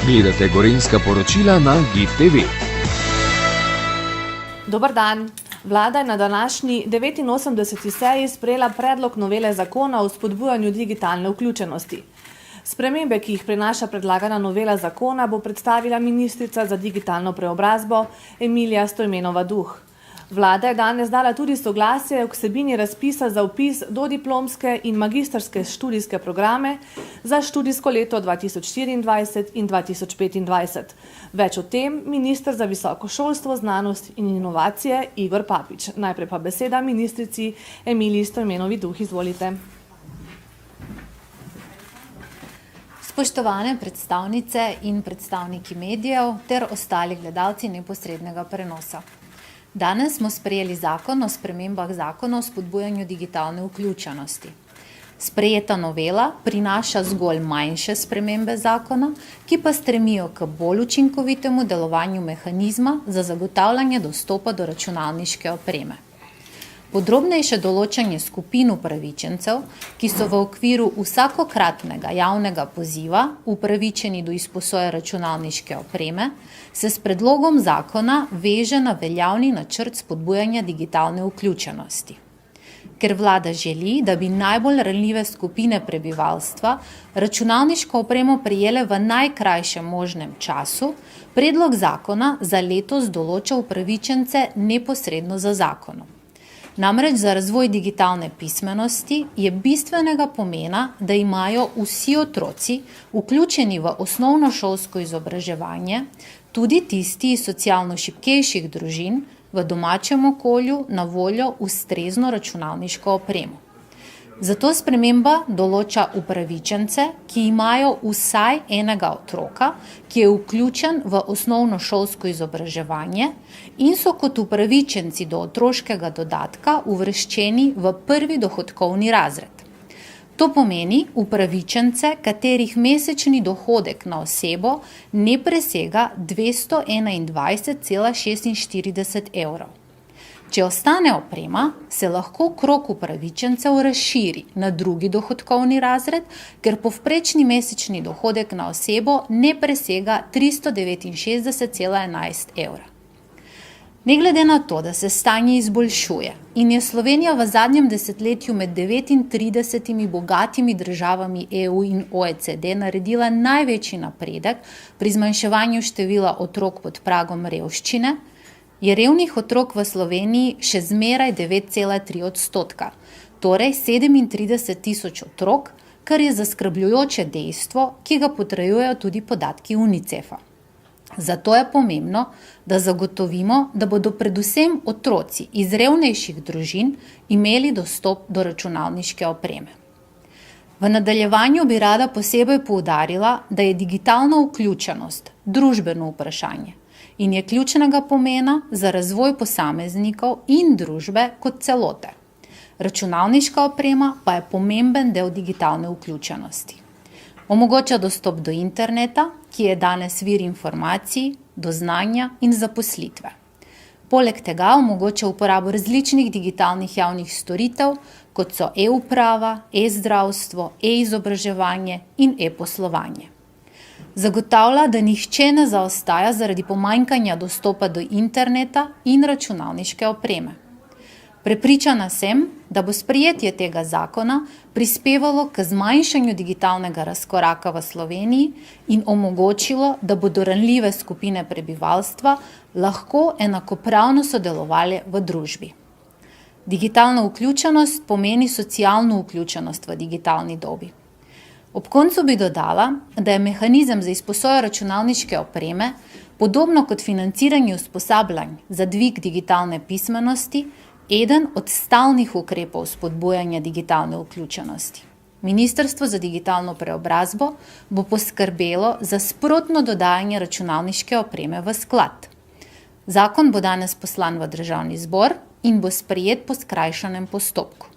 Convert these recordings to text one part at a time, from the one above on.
Gledate Gorenjska poročila na GIF TV. Dobar dan. Vlada je na današnji 89. seji sprejela predlog novele zakona o spodbujanju digitalne vključenosti. Spremembe, ki jih prinaša predlagana novela zakona, bo predstavila ministrica za digitalno preobrazbo Emilija Stojmenova Duh. Vlada je danes dala tudi soglasje k vsebini razpisa za vpis dodiplomske in magistrske študijske programe za študijsko leto 2024 in 2025. Več o tem minister za visoko šolstvo, znanost in inovacije Igor Papič. Najprej pa beseda ministrici Emiliji Stojmenovi Duh. Izvolite. Spoštovane predstavnice in predstavniki medijev ter ostali gledalci neposrednega prenosa. Danes smo sprejeli zakon o spremembah zakona o spodbujanju digitalne vključenosti. Sprejeta novela prinaša zgolj manjše spremembe zakona, ki pa stremijo k bolj učinkovitemu delovanju mehanizma za zagotavljanje dostopa do računalniške opreme. Podrobnejše določanje skupin upravičencev, ki so v okviru vsakokratnega javnega poziva upravičeni do izposoje računalniške opreme, se s predlogom zakona veže na veljavni načrt spodbujanja digitalne vključenosti. Ker vlada želi, da bi najbolj ranljive skupine prebivalstva računalniško opremo prejele v najkrajšem možnem času, predlog zakona za letos določa upravičence neposredno za zakonom. Namreč za razvoj digitalne pismenosti je bistvenega pomena, da imajo vsi otroci, vključeni v osnovnošolsko izobraževanje, tudi tisti iz socialno šibkejših družin, v domačem okolju na voljo ustrezno računalniško opremo. Zato sprememba določa upravičence, ki imajo vsaj enega otroka, ki je vključen v osnovnošolsko izobraževanje in so kot upravičenci do otroškega dodatka uvrščeni v prvi dohodkovni razred. To pomeni upravičence, katerih mesečni dohodek na osebo ne presega 221,46 evrov. Če ostane oprema, se lahko krog upravičencev razširi na drugi dohodkovni razred, ker povprečni mesečni dohodek na osebo ne presega 369,11 evra. Ne glede na to, da se stanje izboljšuje in je Slovenija v zadnjem desetletju med 39 bogatimi državami EU in OECD naredila največji napredek pri zmanjševanju števila otrok pod pragom revščine, je revnih otrok v Sloveniji še zmeraj 9,3%, torej 37 tisoč otrok, kar je zaskrbljujoče dejstvo, ki ga potrjujejo tudi podatki UNICEF-a. Zato je pomembno, da zagotovimo, da bodo predvsem otroci iz revnejših družin imeli dostop do računalniške opreme. V nadaljevanju bi rada posebej poudarila, da je digitalna vključenost družbeno vprašanje in je ključnega pomena za razvoj posameznikov in družbe kot celote. Računalniška oprema pa je pomemben del digitalne vključenosti. Omogoča dostop do interneta, ki je danes vir informacij, do znanja in zaposlitve. Poleg tega omogoča uporabo različnih digitalnih javnih storitev, kot so e-uprava, e-zdravstvo, e-izobraževanje in e-poslovanje. Zagotavlja, da nihče ne zaostaja zaradi pomanjkanja dostopa do interneta in računalniške opreme. Prepričana sem, da bo sprejetje tega zakona prispevalo k zmanjšanju digitalnega razkoraka v Sloveniji in omogočilo, da bodo ranljive skupine prebivalstva lahko enakopravno sodelovale v družbi. Digitalna vključenost pomeni socialno vključenost v digitalni dobi. Ob koncu bi dodala, da je mehanizem za izposojo računalniške opreme, podobno kot financiranje usposabljanj za dvig digitalne pismenosti, eden od stalnih ukrepov spodbujanja digitalne vključenosti. Ministrstvo za digitalno preobrazbo bo poskrbelo za sprotno dodajanje računalniške opreme v sklad. Zakon bo danes poslan v Državni zbor in bo sprejet po skrajšanem postopku.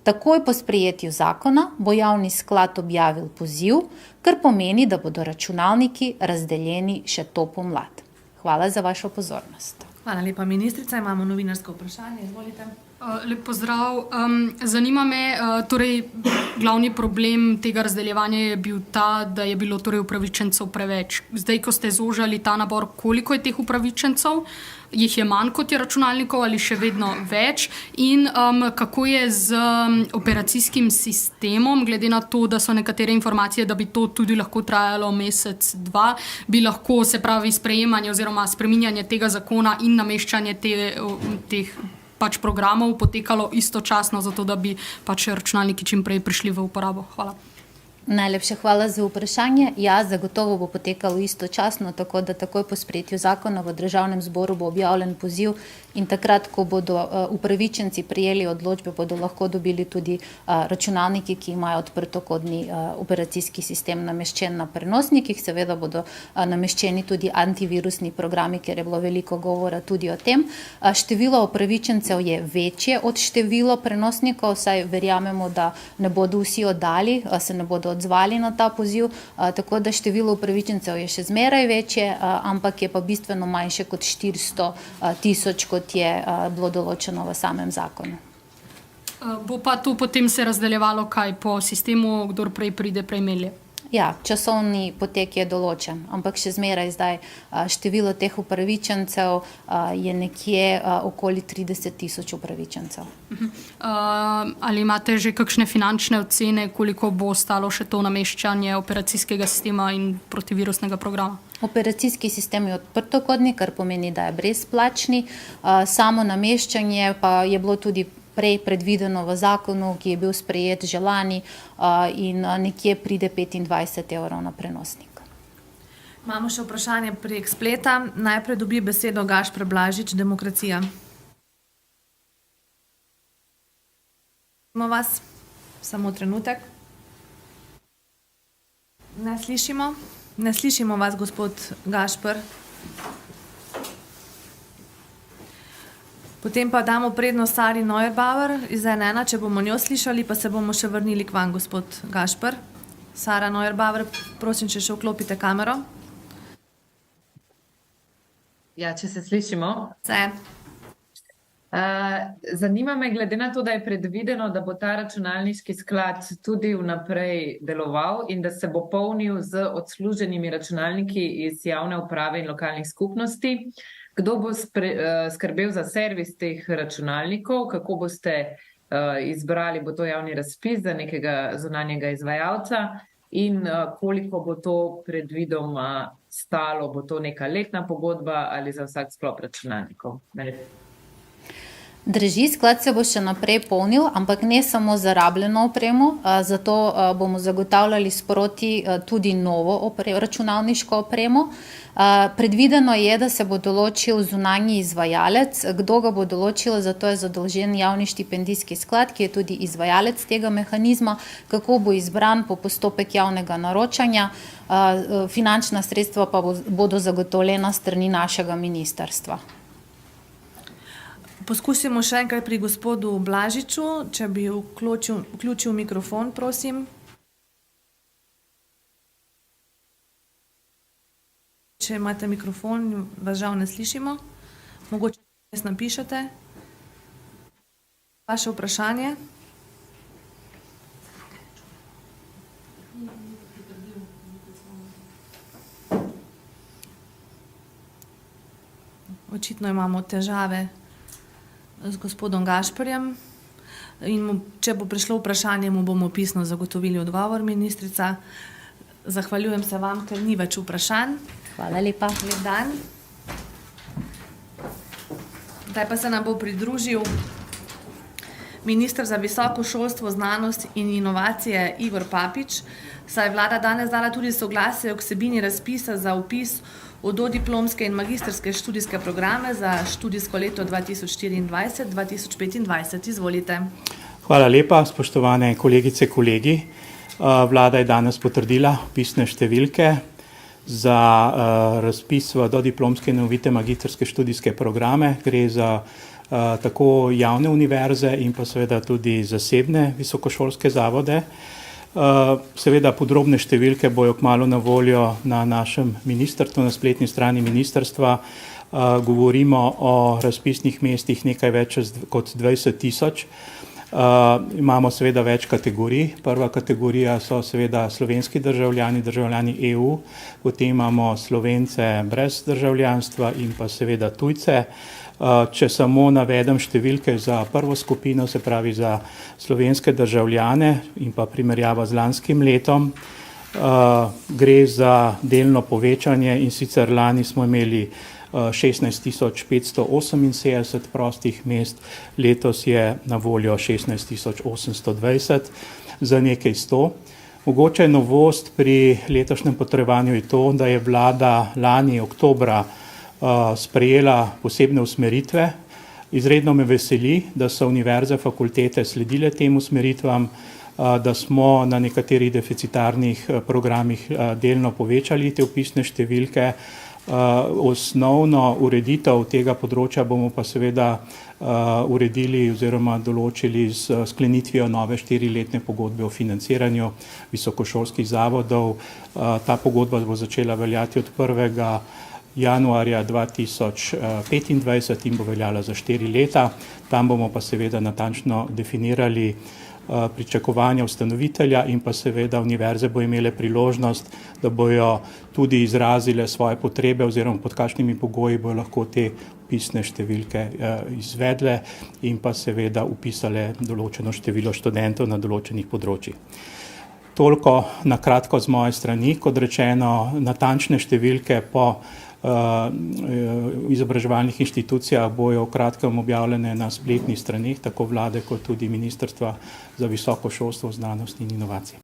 Takoj po sprejetju zakona bo javni sklad objavil poziv, kar pomeni, da bodo računalniki razdeljeni še to pomlad. Hvala za vašo pozornost. Hvala lepa, ministrica. Imamo novinarsko vprašanje. Izvolite. Lep pozdrav. Zanima me, torej glavni problem tega razdeljevanja je bil ta, da je bilo torej upravičencev preveč. Zdaj, ko ste zožali ta nabor, koliko je teh upravičencev? Jih je manj kot je računalnikov ali še vedno več? In kako je z operacijskim sistemom, glede na to, da so nekatere informacije, da bi to tudi lahko trajalo mesec, dva, bi lahko, se pravi, sprejemanje oziroma spreminjanje tega zakona in nameščanje teh pač programov potekalo istočasno, zato da bi pač računalniki čim prej prišli v uporabo. Hvala. Najlepša hvala za vprašanje. Ja, zagotovo bo potekalo istočasno, tako da takoj po sprejetju zakona v Državnem zboru bo objavljen poziv in takrat, ko bodo upravičenci prejeli odločbe, bodo lahko dobili tudi računalniki, ki imajo odprtokodni operacijski sistem nameščen na prenosnikih. Seveda bodo nameščeni tudi antivirusni programi, ker je bilo veliko govora tudi o tem. Število upravičencev je večje od število prenosnikov, saj verjamemo, da ne bodo vsi oddali, se ne bodo odzvali na ta poziv, tako da število upravičencev je še zmeraj večje, ampak je pa bistveno manjše kot 400 tisoč, kot je bilo določeno v samem zakonu. Bo pa to potem se razdeljevalo kaj po sistemu, kdor prej pride, prej melje? Ja, časovni potek je določen, ampak še zmeraj zdaj število teh upravičencev je nekje okoli 30 tisoč upravičencev. Ali imate že kakšne finančne ocene, koliko bo stalo še to nameščanje operacijskega sistema in protivirusnega programa? Operacijski sistem je odprtokodni, kar pomeni, da je brezplačni. Samo nameščanje pa je bilo tudi prej predvideno v zakonu, ki je bil sprejet že lani in nekje pride 25 evrov na prenosnik. Imamo še vprašanje prek spleta. Najprej dobi besedo Gašper Blažič, Demokracija. Slišimo vas? Samo trenutek. Ne slišimo? Ne slišimo vas, gospod Gašper. Potem pa damo prednost Sari Neuerbauer iz NN, če bomo njo slišali, pa se bomo še vrnili k vam, gospod Gašper. Sara Neuerbauer, prosim, če še vklopite kamero. Ja, če se slišimo. Se. Zanima me, glede na to, da je predvideno, da bo ta računalniški sklad tudi vnaprej deloval in da se bo polnil z odsluženimi računalniki iz javne uprave in lokalnih skupnosti. Kdo bo skrbel za servis teh računalnikov, kako boste izbrali, bo to javni razpis za nekega zunanjega izvajalca in koliko bo to predvidoma stalo, bo to neka letna pogodba ali za vsak sklop računalnikov? Drži, sklad se bo še naprej polnil, ampak ne samo za rabljeno opremo, zato bomo zagotavljali sproti tudi novo računalniško opremo. Predvideno je, da se bo določil zunanji izvajalec. Kdo ga bo določil, zato je zadolžen Javni štipendijski sklad, ki je tudi izvajalec tega mehanizma, kako bo izbran po postopek javnega naročanja. Finančna sredstva pa bodo zagotovljena s strani našega ministrstva. Poskusimo še enkrat pri gospodu Blažiču, če bi vključil mikrofon, prosim. Če imate mikrofon, vas žal ne slišimo. Mogoče res napišete. Vaše vprašanje? Očitno imamo težave z gospodom Gašperjem in če bo prišlo vprašanje, mu bomo pisno zagotovili odgovor, ministrica. Zahvaljujem se vam, ker ni več vprašanj. Hvala lepa. Lep dan. Zdaj pa se nam bo pridružil minister za visoko šolstvo, znanost in inovacije Igor Papič, saj je vlada danes dala tudi soglasje k vsebini razpisa za vpis v dodiplomske in magistrske študijske programe za študijsko leto 2024-2025. Izvolite. Hvala lepa, spoštovane kolegice, kolegi. Vlada je danes potrdila vpisne številke za razpis v dodiplomske in enovite magistrske študijske programe. Gre za tako javne univerze in pa seveda tudi zasebne visokošolske zavode. Seveda podrobne številke bojo kmalu na voljo na našem ministrstvu, na spletni strani ministrstva. govorimo o razpisnih mestih nekaj več kot 20 tisoč. Imamo seveda več kategorij. Prva kategorija so seveda slovenski državljani, državljani EU, potem imamo Slovence brez državljanstva in pa seveda tujce. Če samo navedem številke za prvo skupino, se pravi za slovenske državljane in pa primerjava z lanskim letom, gre za delno povečanje in sicer lani smo imeli 16.578 prostih mest, letos je na voljo 16.820 za nekaj 100. Mogoče novost pri letošnjem potrjevanju je to, da je vlada lani oktobra sprejela posebne usmeritve. Izredno me veseli, da so univerze, fakultete sledile tem usmeritvam, da smo na nekaterih deficitarnih programih delno povečali te vpisne številke. Osnovno ureditev tega področja bomo pa seveda uredili oziroma določili s sklenitvijo nove 4-letne pogodbe o financiranju visokošolskih zavodov. Ta pogodba bo začela veljati od 1. januarja 2025 in bo veljala za 4 leta. Tam bomo pa seveda natančno definirali pričakovanja ustanovitelja in pa seveda univerze bo imele priložnost, da bojo tudi izrazile svoje potrebe oziroma pod kakšnimi pogoji bojo lahko te vpisne številke izvedle in pa seveda vpisale določeno število študentov na določenih področjih. Toliko na kratko z moje strani, kot rečeno, natančne številke po izobraževalnih inštitucijah bojo v kratkem objavljene na spletnih straneh, tako vlade kot tudi Ministrstva za visoko šolstvo, znanost in inovacije.